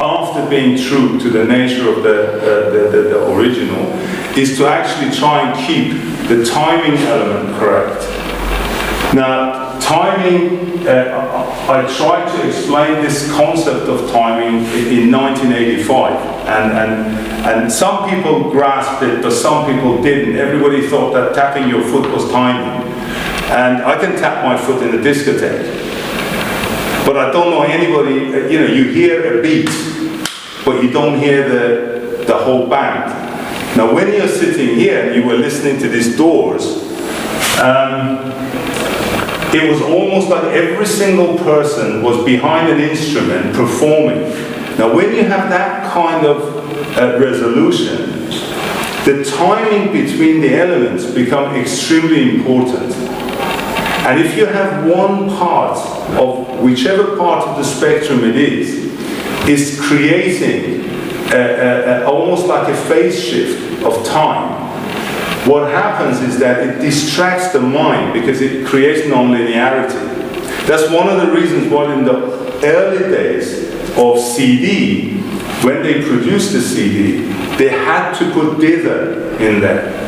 After being true to the nature of the original, is to actually try and keep the timing element correct. Now, timing, I tried to explain this concept of timing in 1985, and some people grasped it, but some people didn't. Everybody thought that tapping your foot was timing. And I can tap my foot in a discotheque, but I don't know anybody, you hear a beat, but you don't hear the whole band. Now when you're sitting here and you were listening to these Doors, it was almost like every single person was behind an instrument performing. Now when you have that kind of resolution, the timing between the elements become extremely important. And if you have one part of whichever part of the spectrum it is creating almost like a phase shift of time, what happens is that it distracts the mind because it creates non-linearity. That's one of the reasons why in the early days of CD, when they produced the CD, they had to put dither in there.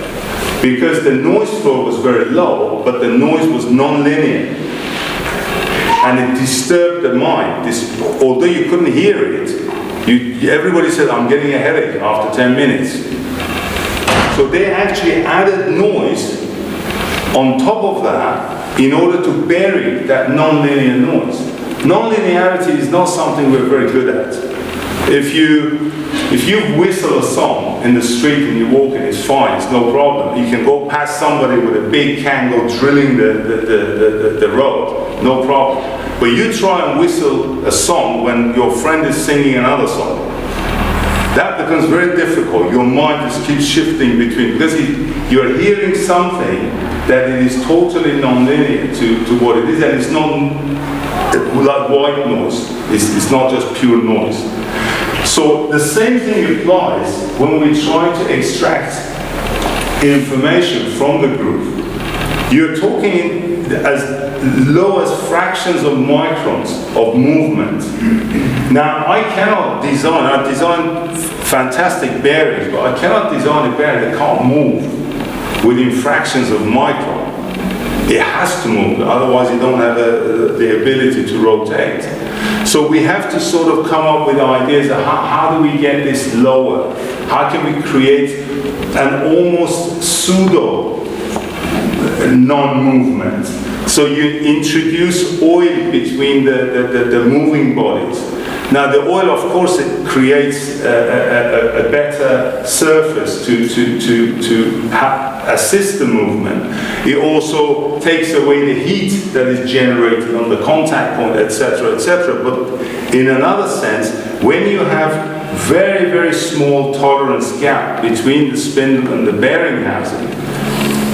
Because the noise floor was very low, but the noise was non-linear. And it disturbed the mind. Although you couldn't hear it, everybody said, I'm getting a headache after 10 minutes. So they actually added noise on top of that in order to bury that non-linear noise. Non-linearity is not something we're very good at. If you whistle a song in the street and you walk in, it's fine, it's no problem. You can go past somebody with a big can go drilling the road, no problem. But you try and whistle a song when your friend is singing another song. That becomes very difficult. Your mind just keeps shifting between, because you're hearing something that it is totally non-linear to what it is, and it's not like white noise. It's not just pure noise. So the same thing applies when we try to extract information from the groove. You're talking as low as fractions of microns of movement. Now I cannot design, I design fantastic bearings, but I cannot design a bearing that can't move within fractions of micron. It has to move, otherwise you don't have the ability to rotate. So we have to sort of come up with ideas of how do we get this lower? How can we create an almost pseudo non-movement? So you introduce oil between the moving bodies. Now the oil, of course, it creates a better surface to assist the movement. It also takes away the heat that is generated on the contact point, etc., etc. But in another sense, when you have very, very small tolerance gap between the spindle and the bearing housing,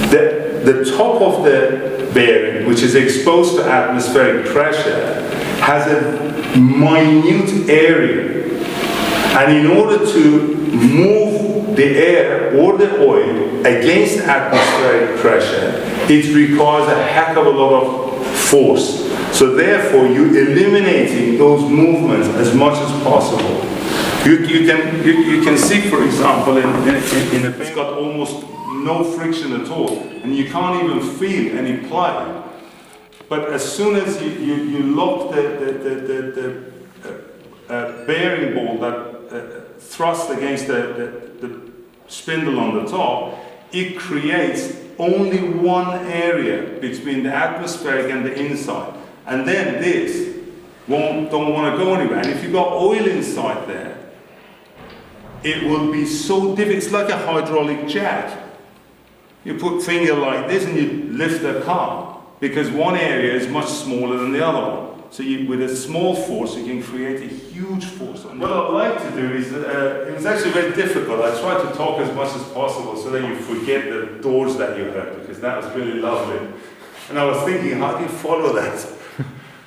the top of the bearing, which is exposed to atmospheric pressure, has a minute area, and in order to move the air or the oil against atmospheric pressure, it requires a heck of a lot of force. So therefore, you're eliminating those movements as much as possible. You can see, for example, in a it's got almost no friction at all, and you can't even feel any play. But as soon as you lock the bearing ball that thrusts against the spindle on the top, it creates only one area between the atmospheric and the inside. And then this don't want to go anywhere. And if you've got oil inside there, it will be so difficult. It's like a hydraulic jack. You put finger like this and you lift the car, because one area is much smaller than the other one. So with a small force, you can create a huge force. What I'd like to do is, it was actually very difficult. I tried to talk as much as possible so that you forget the Doors that you heard, because that was really lovely. And I was thinking, how do you follow that?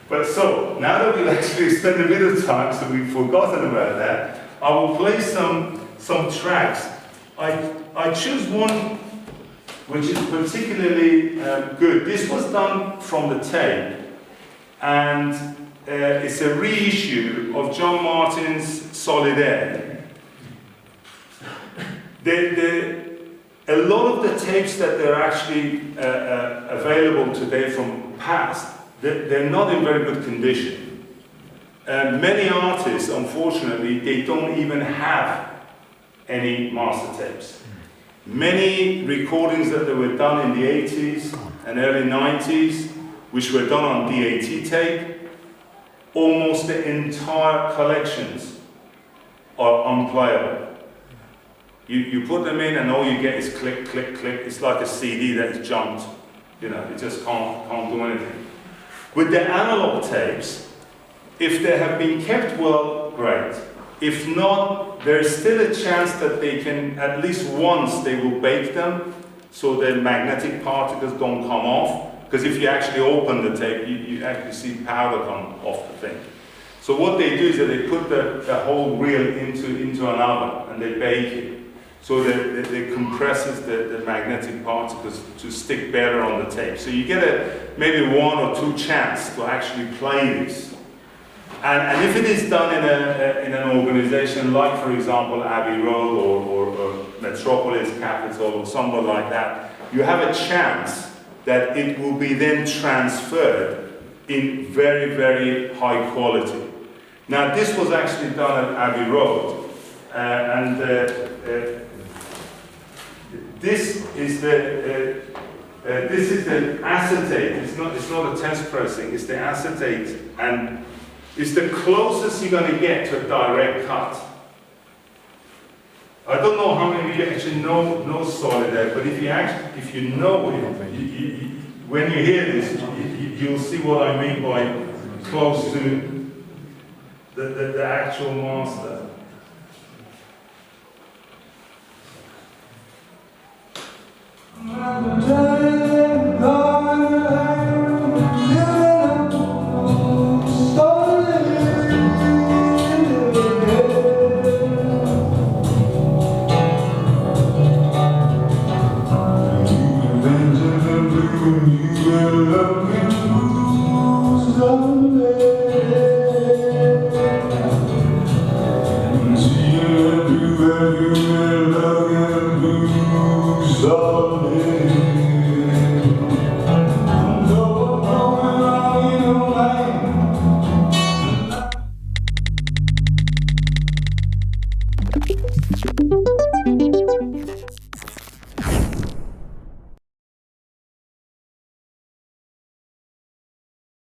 But so, now that we've actually spent a bit of time, so we've forgotten about that, I will play some tracks. I choose one which is particularly good. This was done from the tape. and it's a reissue of John Martin's Solid Air. A lot of the tapes that they're actually available today from past, they're not in very good condition. Many artists, unfortunately, they don't even have any master tapes. Many recordings that were done in the 80s and early 90s, which were done on DAT tape, almost the entire collections are unplayable. You put them in and all you get is click, click, click. It's like a CD that is jumped. You know, it just can't do anything. With the analog tapes, if they have been kept well, great. If not, there is still a chance that they can, at least once, they will bake them so the magnetic particles don't come off. Because if you actually open the tape, you actually see powder come off the thing. So what they do is that they put the whole reel into an oven and they bake it. So that it compresses the magnetic particles to stick better on the tape. So you get maybe 1 or 2 chance to actually play this. And if it is done in an organization like, for example, Abbey Road or Metropolis Capital or somewhere like that, you have a chance that it will be then transferred in very, very high quality. Now, this was actually done at Abbey Road, this is the acetate. It's not a test pressing. It's the acetate, and it's the closest you're going to get to a direct cut. I don't know how many of you actually know Solid Air, but if you know it, when you hear this, you'll see what I mean by close to the actual master.